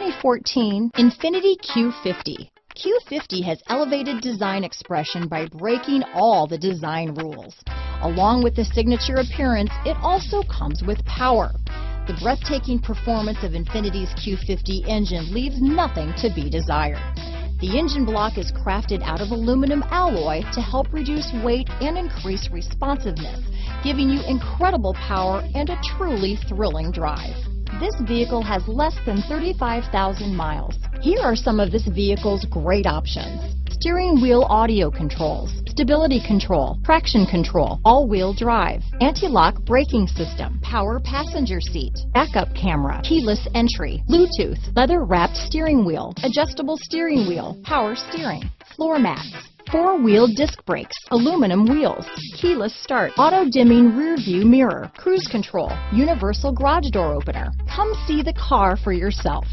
2014 Infiniti Q50. Q50 has elevated design expression by breaking all the design rules. Along with the signature appearance, it also comes with power. The breathtaking performance of Infiniti's Q50 engine leaves nothing to be desired. The engine block is crafted out of aluminum alloy to help reduce weight and increase responsiveness, giving you incredible power and a truly thrilling drive. This vehicle has less than 35,000 miles. Here are some of this vehicle's great options: steering wheel audio controls, stability control, traction control, all-wheel drive, anti-lock braking system, power passenger seat, backup camera, keyless entry, Bluetooth, leather-wrapped steering wheel, adjustable steering wheel, power steering, floor mats, four-wheel disc brakes, aluminum wheels, keyless start, auto-dimming rear-view mirror, cruise control, universal garage door opener. Come see the car for yourself.